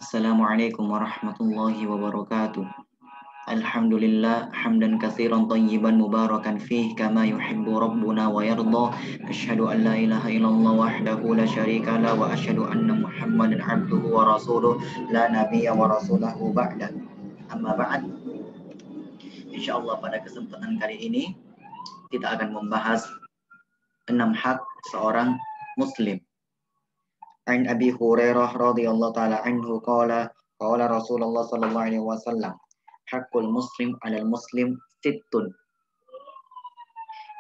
Assalamualaikum warahmatullahi wabarakatuh. Alhamdulillah hamdan katsiran tayyiban mubarakan fih kama yuhibbu rabbuna wa yarda. Asyhadu an la ilaha illallah wahdahu la syarika la wa asyhadu anna Muhammadan abduhu wa rasuluh la nabiyya wa rasulahu ba'da. Amma ba'd. Insyaallah pada kesempatan kali ini kita akan membahas 6 hak seorang muslim. An Abi Hurairah radhiyallahu taala anhu qala Rasulullah sallallahu alaihi wasallam haqqul muslim 'alal muslim sittun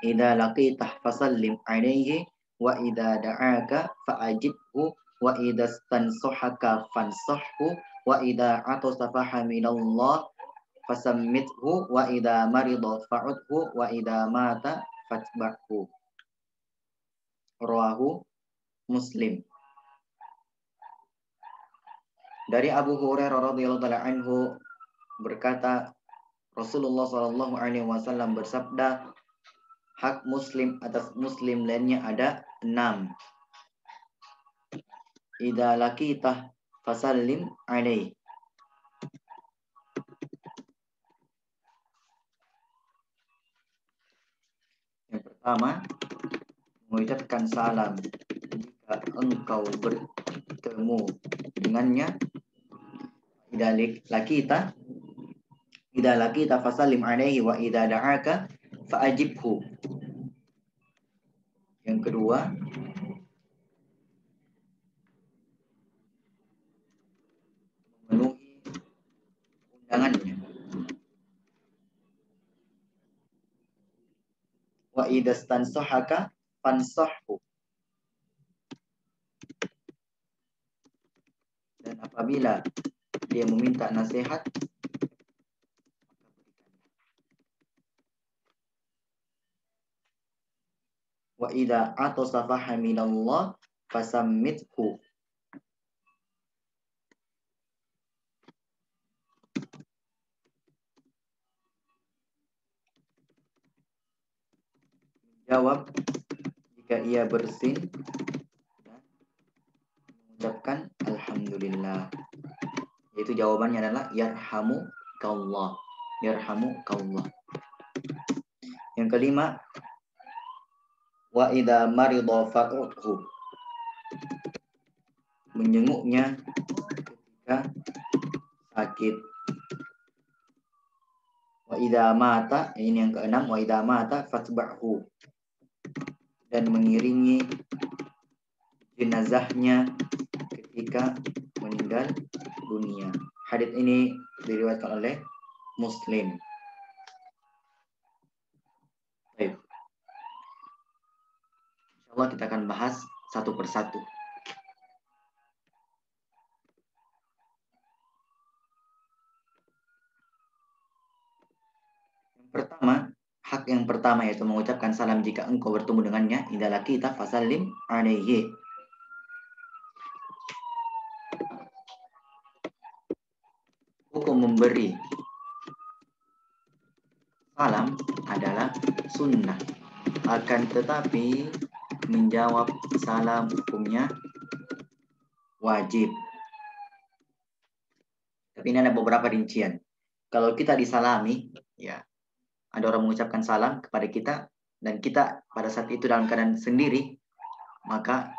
idza laqitah fasallim 'alaihi wa idza da'aka fa'ajibhu wa idza stansahaka fansahhu wa idza atasa fahamidallah fasammithu wa idza marida fa'udhu wa idza mata fatba'hu. Rawahu Muslim. Dari Abu Hurairah radhiyallahu taala anhu berkata, Rasulullah sallallahu alaihi wasallam bersabda, hak muslim atas muslim lainnya ada 6. Idza laqitah fasallim alaihi. Yang pertama, mengucapkan salam jika engkau bertemu dengannya. Idza laqita fasallim alaihi wa idza da'aka fa'ajibhu. Yang kedua, memenuhi undangannya. Wa idza stansahaka fansahhu. Dan apabila dia meminta nasihat, wa idza atasa fahamidallah fasammithu. Jawab jika ia bersin dan mengucapkan alhamdulillah. Yaitu jawabannya adalah yarhamukallah. Yarhamukallah. Yang kelima, wa idza marida fa'udhu. Menjenguknya ketika sakit. Wa idza mata, ini yang keenam, wa idza mata fatba'hu. Dan mengiringi jenazahnya ketika meninggal dunia. Hadits ini diriwayatkan oleh Muslim. Baik. Insyaallah kita akan bahas satu persatu. Hak yang pertama yaitu mengucapkan salam jika engkau bertemu dengannya. Idza laqita fasallim alaihi. Hukum memberi salam adalah sunnah. Akan tetapi menjawab salam hukumnya wajib. Tapi ini ada beberapa rincian. Kalau kita disalami, ya, ada orang mengucapkan salam kepada kita dan kita pada saat itu dalam keadaan sendiri, maka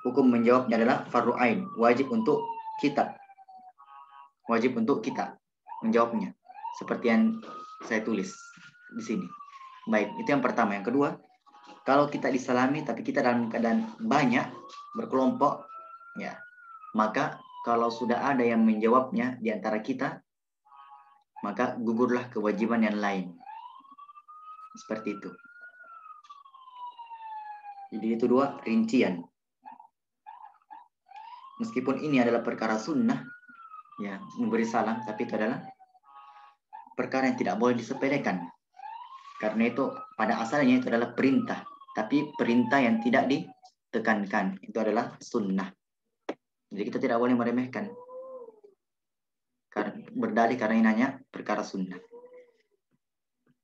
hukum menjawabnya adalah fardu ain, wajib untuk kita. Wajib untuk kita menjawabnya. Seperti yang saya tulis di sini. Baik, itu yang pertama. Yang kedua, kalau kita disalami tapi kita dalam keadaan banyak, berkelompok, ya, maka kalau sudah ada yang menjawabnya di antara kita, maka gugurlah kewajiban yang lain. Seperti itu. Jadi itu dua rincian. Meskipun ini adalah perkara sunnah, ya, memberi salam, tapi itu adalah perkara yang tidak boleh disepelekan. Karena itu pada asalnya itu adalah perintah, tapi perintah yang tidak ditekankan. Itu adalah sunnah. Jadi kita tidak boleh meremehkan. Berdalih karena ini hanya perkara sunnah.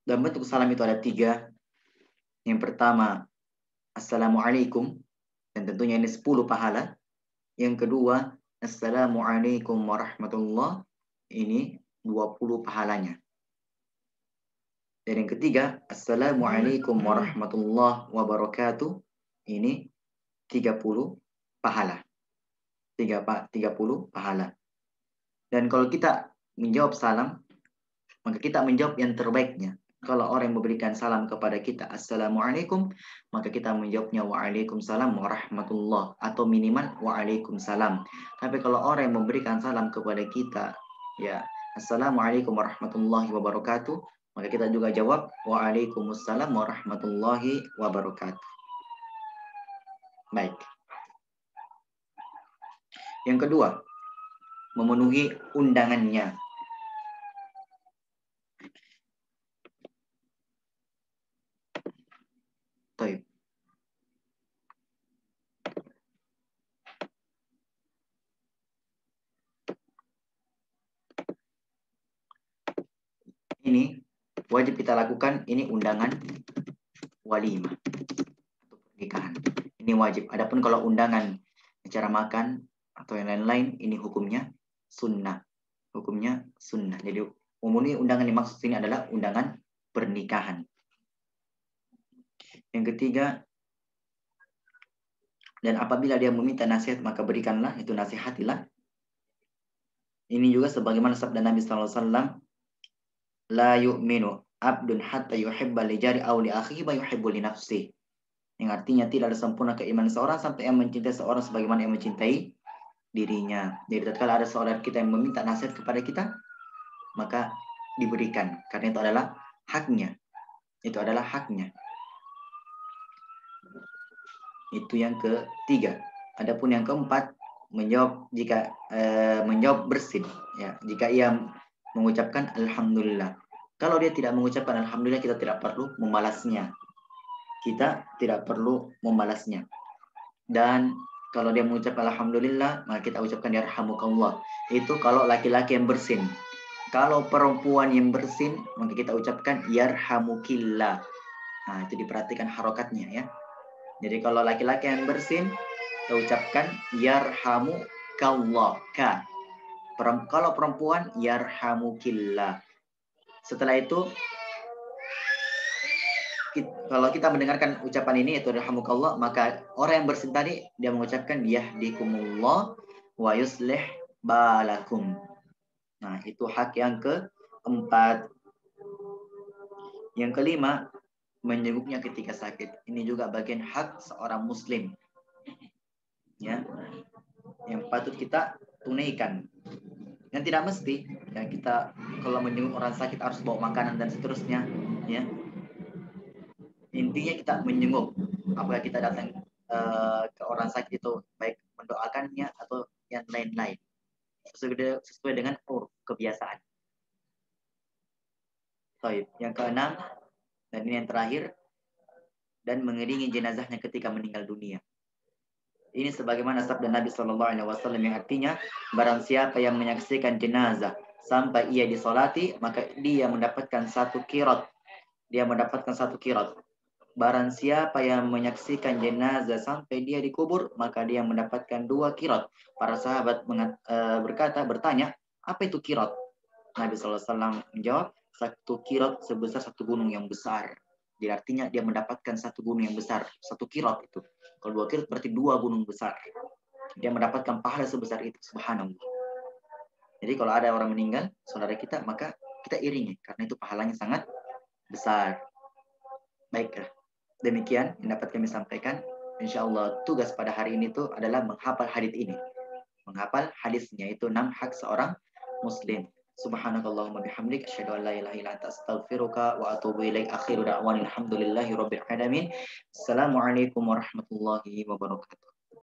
Dan bentuk salam itu ada 3. Yang pertama, Assalamualaikum. Dan tentunya ini 10 pahala. Yang kedua, Assalamualaikum warahmatullah, ini 20 pahalanya. Dan yang ketiga, Assalamualaikum warahmatullah wabarakatuh, ini 30 pahala. 30 pahala. Dan kalau kita menjawab salam, maka kita menjawab yang terbaiknya. Kalau orang yang memberikan salam kepada kita, Assalamualaikum, maka kita menjawabnya Waalaikumsalam warahmatullah, atau minimal Waalaikumsalam. Tapi kalau orang yang memberikan salam kepada kita, ya Assalamualaikum warahmatullahi wabarakatuh, maka kita juga jawab Waalaikumsalam warahmatullahi wabarakatuh. Baik. Yang kedua, memenuhi undangannya. Baik. Ini wajib kita lakukan, ini undangan walimah atau pernikahan. Ini wajib. Adapun kalau undangan acara makan atau yang lain-lain, ini hukumnya sunnah. Hukumnya sunnah. Jadi umumnya undangan yang dimaksud sini adalah undangan pernikahan. Yang ketiga, dan apabila dia meminta nasihat, maka berikanlah, itu nasihatilah. Ini juga sebagaimana sabda Nabi SAW, la yu'minu abdun hatta yuhibba li jari aw li akhihi ma yuhibbu li nafsihi. Yang artinya tidak ada sempurna keimanan seorang sampai yang mencintai seorang sebagaimana yang mencintai dirinya. Jadi tatkala ada seorang kita yang meminta nasihat kepada kita, maka diberikan, karena itu adalah haknya. Itu adalah haknya. Itu yang ketiga. Adapun yang keempat, menjawab jika menjawab bersin, ya, jika ia mengucapkan alhamdulillah. Kalau dia tidak mengucapkan alhamdulillah, kita tidak perlu membalasnya. Kita tidak perlu membalasnya. Dan kalau dia mengucapkan alhamdulillah, maka kita ucapkan yarhamukallah. Itu kalau laki-laki yang bersin. Kalau perempuan yang bersin, maka kita ucapkan yarhamukillah. Nah, itu diperhatikan harokatnya, ya. Jadi kalau laki-laki yang bersin, kita ucapkan yarhamukallah. Kalau perempuan, yarhamukillah. Setelah itu, kalau kita mendengarkan ucapan ini, yaitu yarhamukallah, maka orang yang bersin tadi, dia mengucapkan yahdikumullah wa yuslih balakum. Nah, itu hak yang keempat. Yang kelima, menjenguknya ketika sakit. Ini juga bagian hak seorang muslim, ya, yang patut kita tunaikan. Yang tidak mesti, ya, kita kalau menjenguk orang sakit harus bawa makanan dan seterusnya, ya. Intinya kita menjenguk. Apakah kita datang ke orang sakit itu baik mendoakannya atau yang lain-lain, sesuai dengan kebiasaan. Baik. Yang keenam, dan ini yang terakhir, dan mengiringi jenazahnya ketika meninggal dunia. Ini sebagaimana sabda Nabi SAW yang artinya, barang siapa yang menyaksikan jenazah sampai ia disolati, maka dia mendapatkan 1 qirat. Dia mendapatkan 1 qirat. Barang siapa yang menyaksikan jenazah sampai dia dikubur, maka dia mendapatkan 2 qirat. Para sahabat bertanya, apa itu qirat? Nabi SAW menjawab, 1 qirat sebesar 1 gunung yang besar. Jadi artinya dia mendapatkan 1 gunung yang besar, 1 qirat itu. Kalau 2 qirat berarti 2 gunung besar. Dia mendapatkan pahala sebesar itu, subhanallah. Jadi kalau ada orang meninggal, saudara kita, maka kita iringi, karena itu pahalanya sangat besar. Baiklah, demikian yang dapat kami sampaikan. InsyaAllah tugas pada hari ini itu adalah menghafal hadis ini. Menghafal hadisnya, itu 6 hak seorang muslim. Subhanakallahumma bihamdik asyhadu an la ilaha illa anta astaghfiruka wa atubu ilaik. Akhiru da'wana alhamdulillahi rabbil alamin. Assalamualaikum warahmatullahi wabarakatuh.